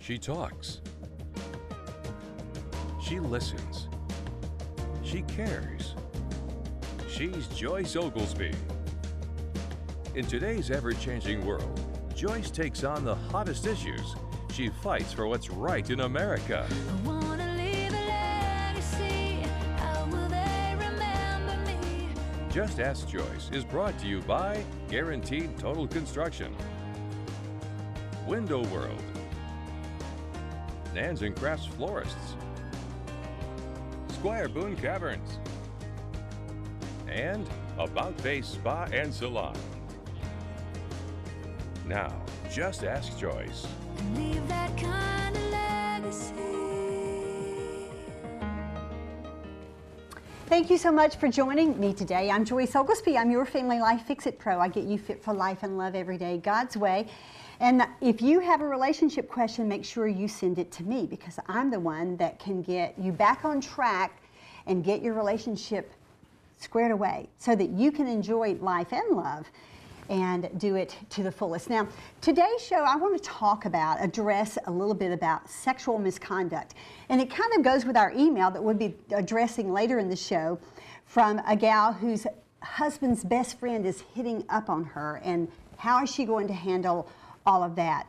She talks. She listens. She cares. She's Joyce Oglesby. In today's ever-changing world, Joyce takes on the hottest issues. She fights for what's right in America. I wanna leave a legacy. How will they remember me? Just Ask Joyce is brought to you by Guaranteed Total Construction, Window World, Nan's and Crafts Florists, Squire Boone Caverns, and About Face Spa and Salon. Now, just Ask Joyce. And leave that kind of legacy. Thank you so much for joining me today. I'm Joyce Oglesby. I'm your Family Life Fix-It Pro. I get you fit for life and love every day, God's way. And if you have a relationship question, make sure you send it to me, because I'm the one that can get you back on track and get your relationship squared away so that you can enjoy life and love and do it to the fullest. Now, today's show, I want to address a little bit about sexual misconduct. And it kind of goes with our email that we'll be addressing later in the show from a gal whose husband's best friend is hitting up on her, and how is she going to handle all of that.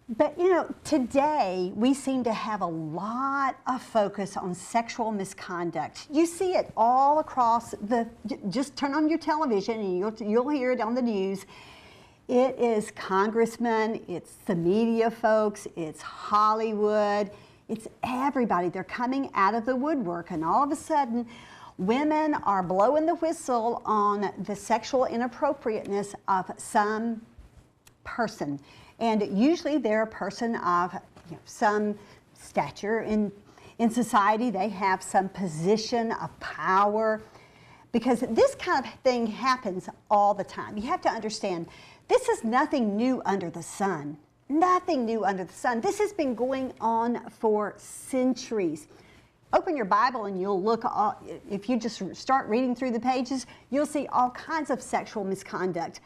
But you know, today we seem to have a lot of focus on sexual misconduct. You see it all across just turn on your television and you'll hear it on the news. It is congressmen, it's the media folks, it's Hollywood, it's everybody. They're coming out of the woodwork, and all of a sudden women are blowing the whistle on the sexual inappropriateness of some person. And usually they're a person of some stature in society. They have some position of power, because this kind of thing happens all the time. You have to understand, this is nothing new under the sun. Nothing new under the sun. This has been going on for centuries. Open your Bible and you'll look, if you just start reading through the pages, you'll see all kinds of sexual misconduct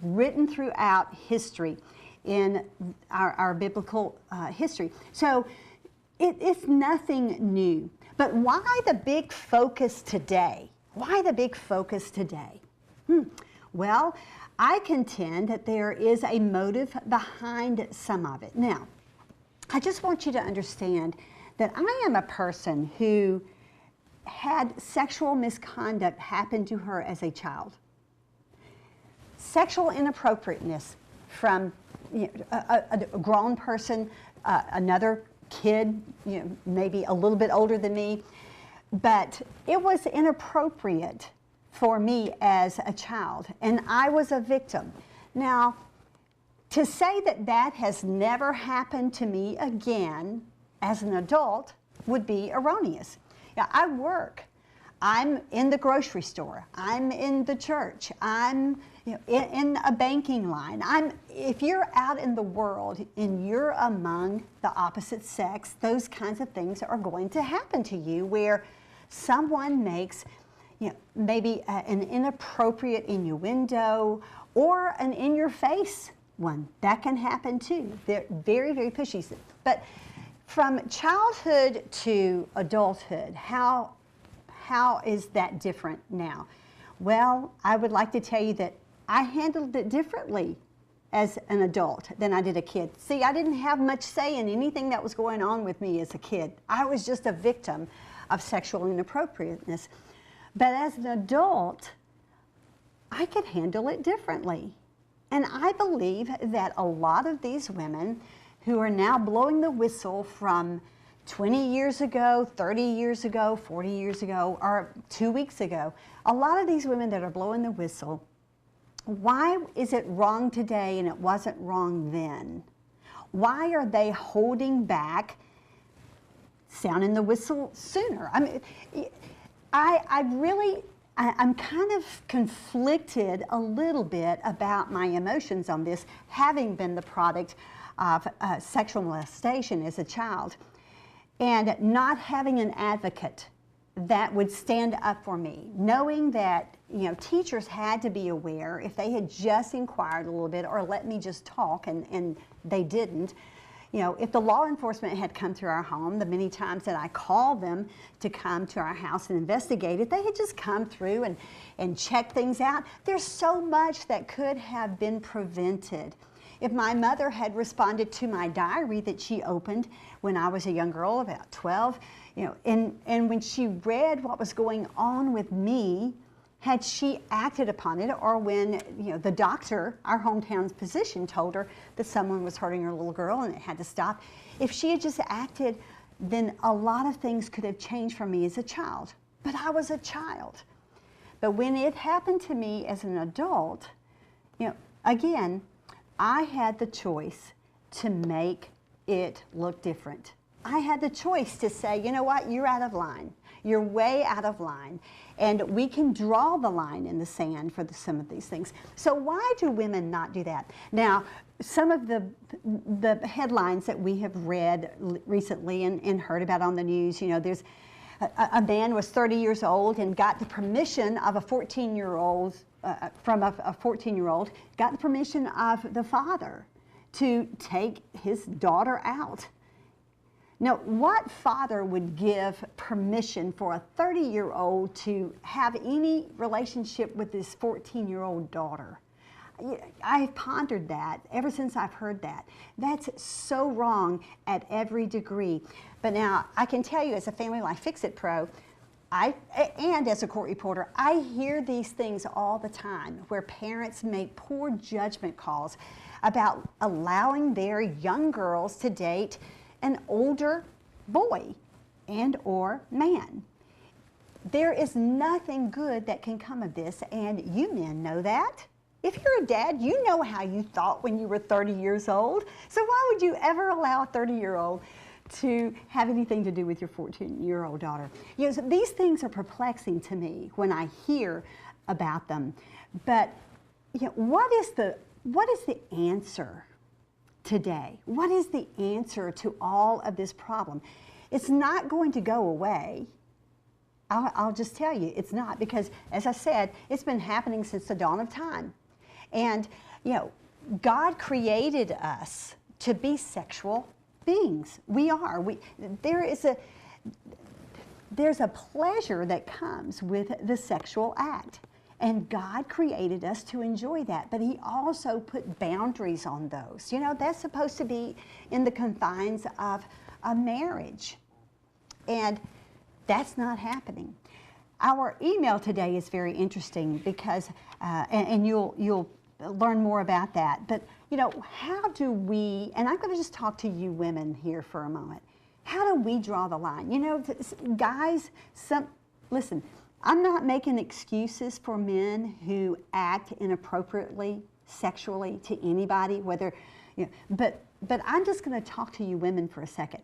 written throughout history, in our biblical history. So it's nothing new. But why the big focus today? Why the big focus today? Well, I contend that there is a motive behind some of it. Now, I just want you to understand that I am a person who had sexual misconduct happen to her as a child. Sexual inappropriateness from a grown person, another kid, maybe a little bit older than me, but it was inappropriate for me as a child, and I was a victim. Now, to say that that has never happened to me again as an adult would be erroneous. Now, I work. I'm in the grocery store. I'm in the church. I'm in a banking line. If you're out in the world and you're among the opposite sex, those kinds of things are going to happen to you, where someone makes maybe an inappropriate innuendo or an in-your-face one. That can happen too. They're very, very pushy. But from childhood to adulthood, how is that different now? Well, I would like to tell you that I handled it differently as an adult than I did a kid. See, I didn't have much say in anything that was going on with me as a kid. I was just a victim of sexual inappropriateness. But as an adult, I could handle it differently. And I believe that a lot of these women who are now blowing the whistle from 20 years ago, 30 years ago, 40 years ago, or 2 weeks ago, a lot of these women that are blowing the whistle, why is it wrong today and it wasn't wrong then? Why are they holding back sounding the whistle sooner? I mean, I'm kind of conflicted a little bit about my emotions on this, having been the product of sexual molestation as a child, and not having an advocate that would stand up for me, knowing that teachers had to be aware. If they had just inquired a little bit or let me just talk, and they didn't, You know, if the law enforcement had come to our home, the many times that I called them to come to our house and investigate it, they had just come through and checked things out. There's so much that could have been prevented. If my mother had responded to my diary that she opened when I was a young girl, about 12, you know, and when she read what was going on with me, had she acted upon it, or when, you know, the doctor, our hometown's physician, told her that someone was hurting her little girl and it had to stop, if she had just acted, then a lot of things could have changed for me as a child. But I was a child. But when it happened to me as an adult, you know, again, I had the choice to make it look different. I had the choice to say, you know what, you're out of line. You're way out of line. And we can draw the line in the sand for some of these things. So why do women not do that? Now, some of the headlines that we have read recently and heard about on the news, you know, there's a man was 30 years old and got the permission of a 14-year-old, from a 14-year-old, got the permission of the father to take his daughter out. Now, what father would give permission for a 30-year-old to have any relationship with his 14-year-old daughter? I've pondered that ever since I've heard that. That's so wrong at every degree. But now, I can tell you as a Family Life Fix-It Pro, and as a court reporter, I hear these things all the time where parents make poor judgment calls about allowing their young girls to date an older boy and or man. There is nothing good that can come of this, and you men know that. If you're a dad, you know how you thought when you were 30 years old. So why would you ever allow a 30-year-old to have anything to do with your 14-year-old daughter? You know, so these things are perplexing to me when I hear about them. But you know, what is the answer today? What is the answer to all of this problem? It's not going to go away. I'll just tell you, it's not, because as I said, it's been happening since the dawn of time. And you know, God created us to be sexual beings. We are. There's a pleasure that comes with the sexual act. And God created us to enjoy that, but He also put boundaries on those. You know, that's supposed to be in the confines of a marriage. And that's not happening. Our email today is very interesting because, and you'll learn more about that. But, you know, how do we, and I'm going to just talk to you women here for a moment. How do we draw the line? You know, guys, listen, I'm not making excuses for men who act inappropriately sexually to anybody, whether, you know, but I'm just going to talk to you women for a second.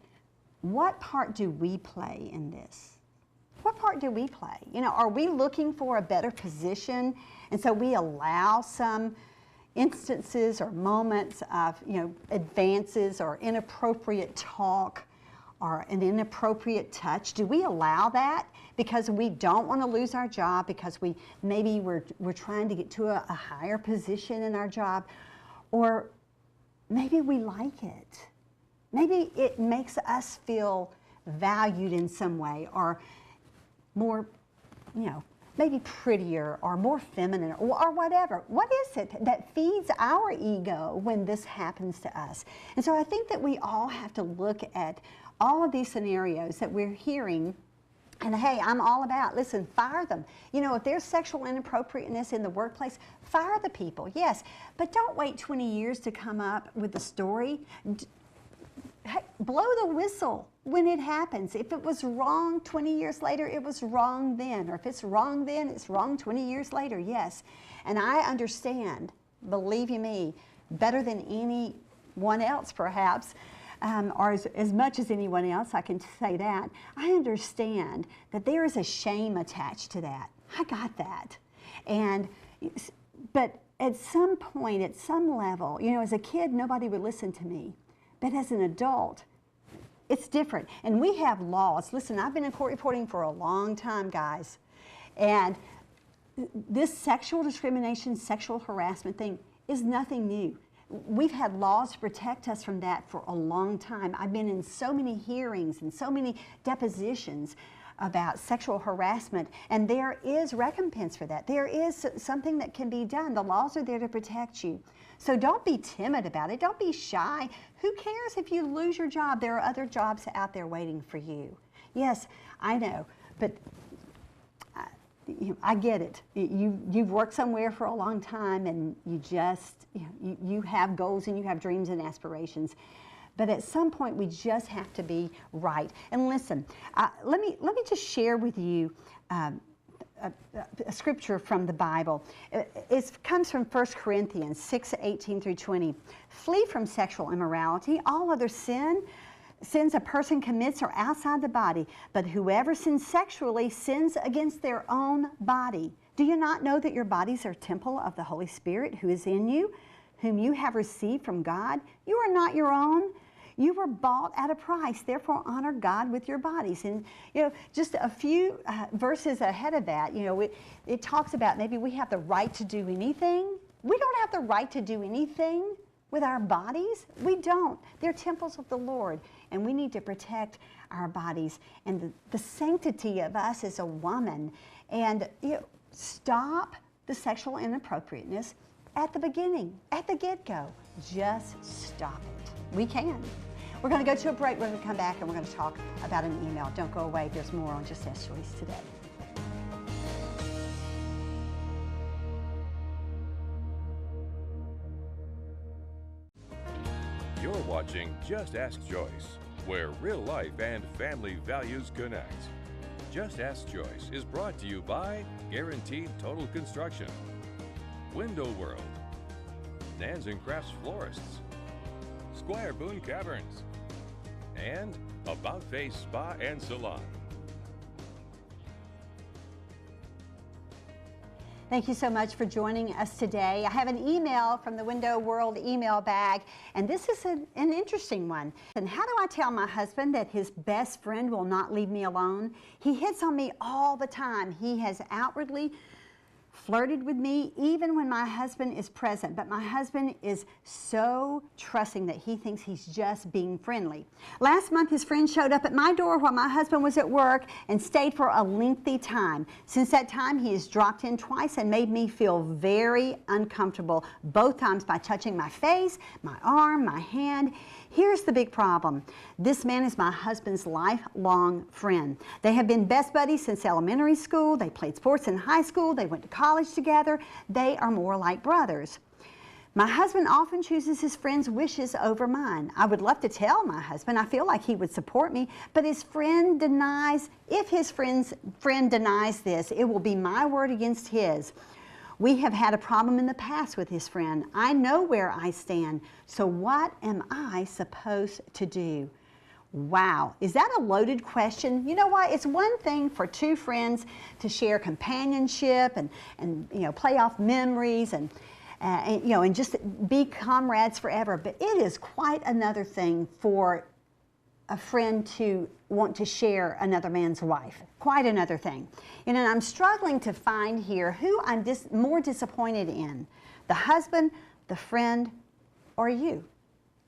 What part do we play in this? What part do we play? You know, are we looking for a better position, and so we allow some instances or moments of, you know, advances or inappropriate talk or an inappropriate touch? Do we allow that because we don't want to lose our job, because we're trying to get to a higher position in our job, or maybe we like it? Maybe it makes us feel valued in some way, or more, you know, maybe prettier or more feminine, or whatever. What is it that feeds our ego when this happens to us? And so I think that we all have to look at all of these scenarios that we're hearing, and hey, I'm all about, listen, fire them. You know, if there's sexual inappropriateness in the workplace, fire the people, yes. But don't wait 20 years to come up with the story. Hey, blow the whistle when it happens. If it was wrong 20 years later, it was wrong then. Or if it's wrong then, it's wrong 20 years later, yes. And I understand, believe you me, better than anyone else perhaps, or as much as anyone else, I can say that. I understand that there is a shame attached to that. I got that. But at some point, at some level, you know, as a kid, nobody would listen to me. But as an adult, it's different. And we have laws. Listen, I've been in court reporting for a long time, guys. And this sexual discrimination, sexual harassment thing is nothing new. we've had laws to protect us from that for a long time. I've been in so many hearings and so many depositions about sexual harassment, and there is recompense for that. There is something that can be done. The laws are there to protect you. So don't be timid about it. Don't be shy. Who cares if you lose your job? There are other jobs out there waiting for you. Yes, I know, but I get it. You've worked somewhere for a long time, and you have goals and you have dreams and aspirations. But at some point, we just have to be right. And listen, let me just share with you a scripture from the Bible. It comes from 1 Corinthians 6:18 through 20. Flee from sexual immorality. All other sins a person commits are outside the body, but whoever sins sexually sins against their own body. Do you not know that your bodies are a temple of the Holy Spirit who is in you, whom you have received from God? You are not your own. You were bought at a price. Therefore, honor God with your bodies. And, just a few verses ahead of that, it talks about maybe we have the right to do anything. We don't have the right to do anything with our bodies. We don't. They're temples of the Lord, and we need to protect our bodies and the sanctity of us as a woman. And stop the sexual inappropriateness at the beginning, at the get-go. Just stop it. We can. We're going to go to a break. We're going to come back and we're going to talk about an email. Don't go away. There's more on Just Ask Joyce today. You're watching Just Ask Joyce, where real life and family values connect. Just Ask Joyce is brought to you by Guaranteed Total Construction, Window World, Nans and Crafts Florists, Squire Boone Caverns, and About Face Spa and Salon. Thank you so much for joining us today. I have an email from the Window World email bag, and this is an interesting one. And how do I tell my husband that his best friend will not leave me alone? He hits on me all the time. He has outwardly flirted with me even when my husband is present, but my husband is so trusting that he thinks he's just being friendly. Last month, his friend showed up at my door while my husband was at work and stayed for a lengthy time. Since that time, he has dropped in twice and made me feel very uncomfortable, both times by touching my face, my arm, my hand. Here's the big problem. This man is my husband's lifelong friend. They have been best buddies since elementary school. They played sports in high school. They went to college together. They are more like brothers. My husband often chooses his friend's wishes over mine. I would love to tell my husband. I feel like he would support me, but his friend denies. If his friend denies this, it will be my word against his. We have had a problem in the past with his friend. I know where I stand, so what am I supposed to do? Wow, is that a loaded question? You know what? It's one thing for two friends to share companionship and play off memories and just be comrades forever. But it is quite another thing for a friend to want to share another man's wife. Quite another thing. And I'm struggling to find here who I'm more disappointed in, the husband, the friend, or you,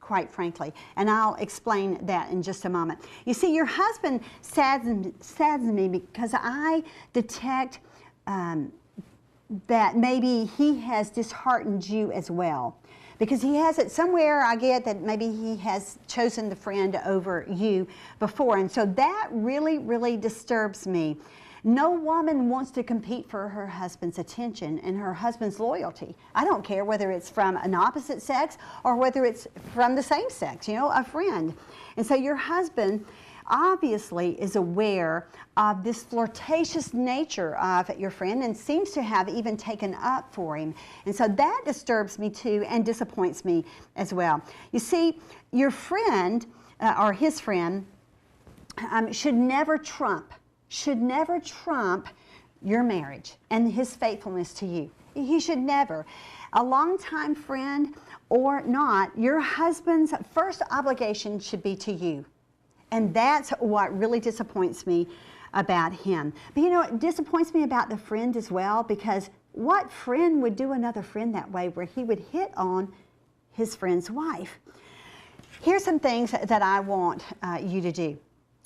quite frankly. And I'll explain that in just a moment. You see, your husband saddens me because I detect that maybe he has disheartened you as well. Because he has it somewhere, I get that maybe he has chosen the friend over you before. And so that really, really disturbs me. No woman wants to compete for her husband's attention and her husband's loyalty. I don't care whether it's from an opposite sex or whether it's from the same sex, a friend. And so your husband obviously is aware of this flirtatious nature of your friend and seems to have even taken up for him. And so that disturbs me too and disappoints me as well. You see, your friend or his friend should never trump your marriage and his faithfulness to you. He should never. A longtime friend or not, your husband's first obligation should be to you. And that's what really disappoints me about him. But it disappoints me about the friend as well, because what friend would do another friend that way, where he would hit on his friend's wife. Here's some things that I want you to do,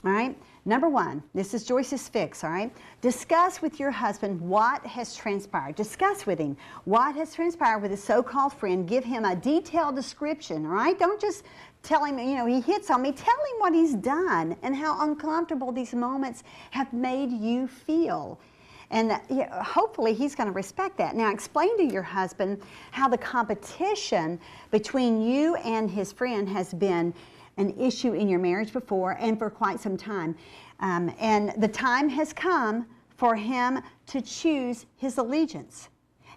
all right? Number one, this is Joyce's fix, all right? Discuss with your husband what has transpired. Discuss with him what has transpired with his so-called friend. Give him a detailed description, all right? Don't just tell him, you know, he hits on me. Tell him what he's done and how uncomfortable these moments have made you feel. And hopefully he's going to respect that. Now, explain to your husband how the competition between you and his friend has been an issue in your marriage before and for quite some time. And the time has come for him to choose his allegiance.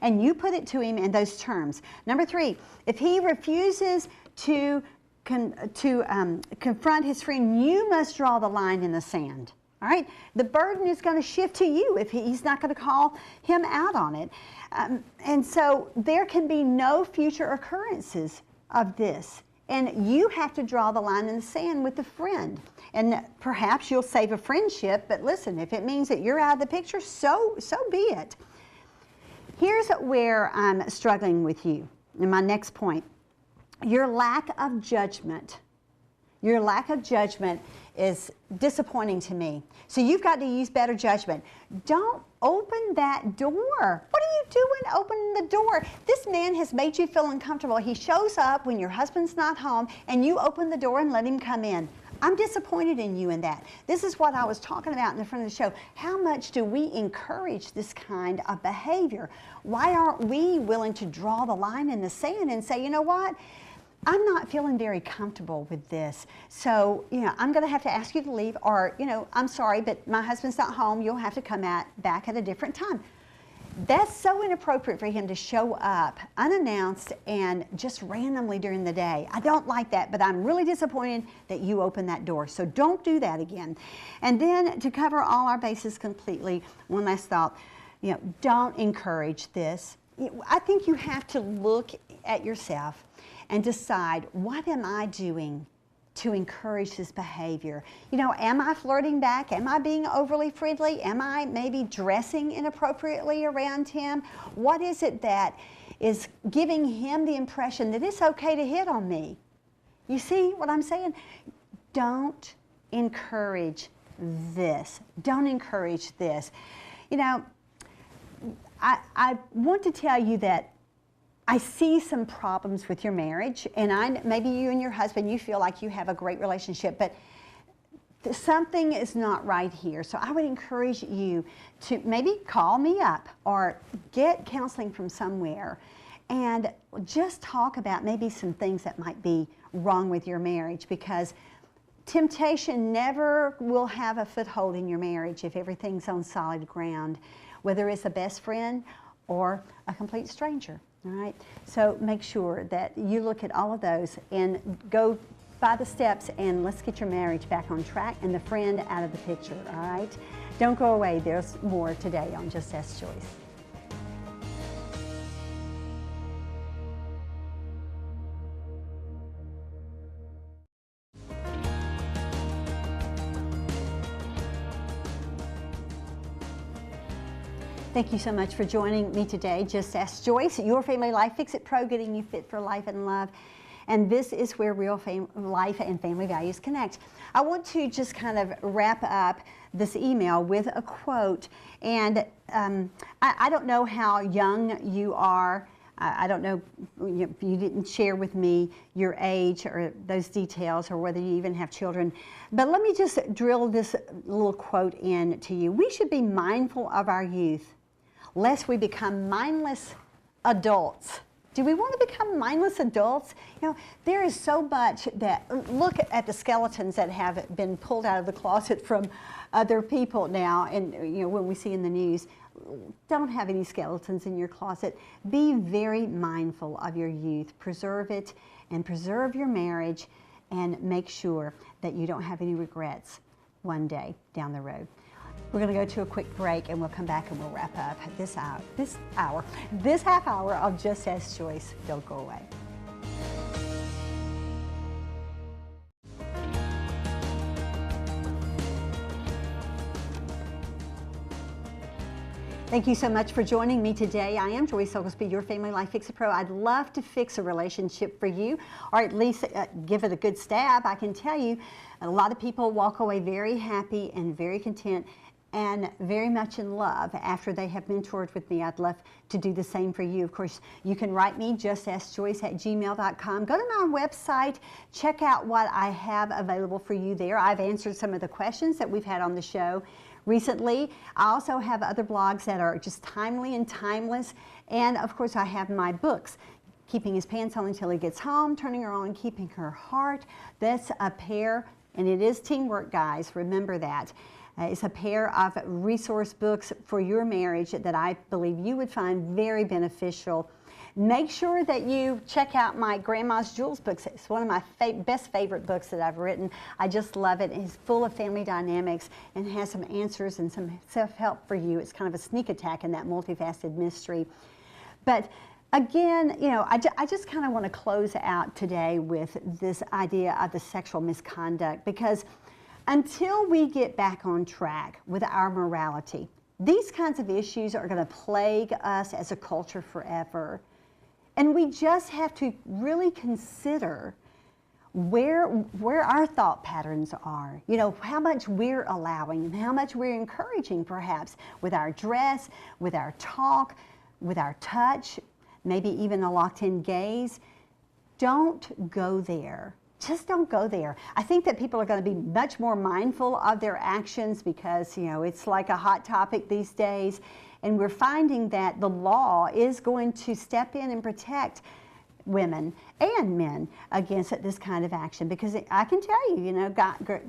And you put it to him in those terms. Number three, if he refuses to confront his friend, you must draw the line in the sand. All right? The burden is going to shift to you if he's not going to call him out on it. And so there can be no future occurrences of this. And you have to draw the line in the sand with the friend. And perhaps you'll save a friendship, but listen, if it means that you're out of the picture, so be it. Here's where I'm struggling with you, and my next point. Your lack of judgment. Your lack of judgment is disappointing to me. So you've got to use better judgment. Don't open that door. What are you doing opening the door? This man has made you feel uncomfortable. He shows up when your husband's not home and you open the door and let him come in. I'm disappointed in you in that. This is what I was talking about in the front of the show. How much do we encourage this kind of behavior? Why aren't we willing to draw the line in the sand and say, you know what? I'm not feeling very comfortable with this. So, you know, I'm going to have to ask you to leave, or, you know, I'm sorry, but my husband's not home. You'll have to come back at a different time. That's so inappropriate for him to show up unannounced and just randomly during the day. I don't like that, but I'm really disappointed that you opened that door. So don't do that again. And then to cover all our bases completely, one last thought, you know, don't encourage this. I think you have to look at yourself and decide, what am I doing to encourage this behavior? You know, am I flirting back? Am I being overly friendly? Am I maybe dressing inappropriately around him? What is it that is giving him the impression that it's okay to hit on me? You see what I'm saying? Don't encourage this. Don't encourage this. You know, I want to tell you that I see some problems with your marriage, and maybe you and your husband, you feel like you have a great relationship, but something is not right here. So I would encourage you to maybe call me up or get counseling from somewhere and just talk about maybe some things that might be wrong with your marriage, because temptation never will have a foothold in your marriage if everything's on solid ground, whether it's a best friend or a complete stranger. All right, so make sure that you look at all of those and go by the steps, and let's get your marriage back on track and the friend out of the picture, all right? Don't go away. There's more today on Just Ask Joyce. Thank you so much for joining me today. Just Ask Joyce, your Family Life Fix-It Pro, getting you fit for life and love. And this is where real life and family values connect. I want to just kind of wrap up this email with a quote. And I don't know how young you are. I don't know, you didn't share with me your age or those details, or whether you even have children. But let me just drill this little quote in to you. We should be mindful of our youth, lest we become mindless adults. Do we want to become mindless adults? You know, there is so much that, look at the skeletons that have been pulled out of the closet from other people now, and you know, when we see in the news, don't have any skeletons in your closet. Be very mindful of your youth. Preserve it and preserve your marriage, and make sure that you don't have any regrets one day down the road. We're going to go to a quick break, and we'll come back and we'll wrap up this half hour of Just Ask Joyce. Don't go away. Thank you so much for joining me today. I am Joyce Oglesby, your Family Life Fix-It Pro. I'd love to fix a relationship for you, or at least give it a good stab. I can tell you, a lot of people walk away very happy and very content and very much in love after they have mentored with me. I'd love to do the same for you. Of course, you can write me, justaskjoyce@gmail.com. Go to my website, check out what I have available for you there. I've answered some of the questions that we've had on the show recently. I also have other blogs that are just timely and timeless. And of course, I have my books, Keeping His Pants On Until He Gets Home, Turning Her On, Keeping Her Heart. That's a pair, and it is teamwork, guys. Remember that. It's a pair of resource books for your marriage that I believe you would find very beneficial. Make sure that you check out my Grandma's Jewels books. It's one of my best favorite books that I've written. I just love it. It's full of family dynamics and has some answers and some self-help for you. It's kind of a sneak attack in that multifaceted mystery. But again, you know, I just kind of want to close out today with this idea of the sexual misconduct, because until we get back on track with our morality, these kinds of issues are going to plague us as a culture forever. And we just have to really consider where our thought patterns are, you know, how much we're allowing and how much we're encouraging, perhaps, with our dress, with our talk, with our touch, maybe even a locked-in gaze. Don't go there. Just don't go there. I think that people are going to be much more mindful of their actions because, you know, it's like a hot topic these days. And we're finding that the law is going to step in and protect women and men against this kind of action. Because I can tell you, you know,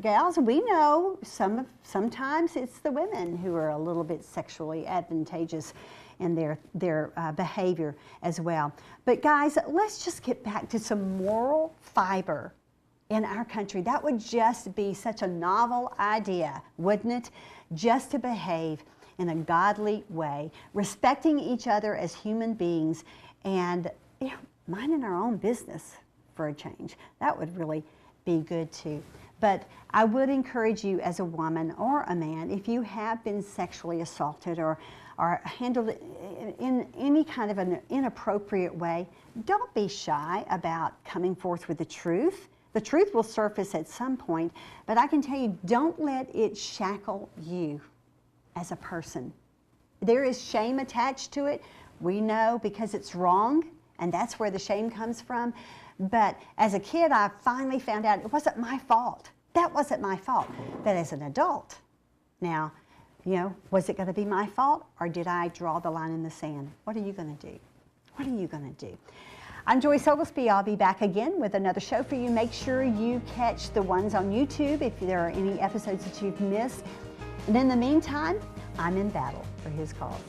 gals, we know sometimes it's the women who are a little bit sexually advantageous in their behavior as well. But guys, let's just get back to some moral fiber in our country. That would just be such a novel idea, wouldn't it? Just to behave in a godly way, respecting each other as human beings, and minding our own business for a change. That would really be good too. But I would encourage you as a woman or a man, if you have been sexually assaulted or handled in any kind of an inappropriate way, don't be shy about coming forth with the truth. The truth will surface at some point, but I can tell you, don't let it shackle you as a person. There is shame attached to it. We know because it's wrong, and that's where the shame comes from. But as a kid, I finally found out it wasn't my fault. That wasn't my fault. But as an adult, now, you know, was it going to be my fault, or did I draw the line in the sand? What are you going to do? What are you going to do? I'm Joyce Oglesby. I'll be back again with another show for you. Make sure you catch the ones on YouTube if there are any episodes that you've missed. And in the meantime, I'm in battle for his cause.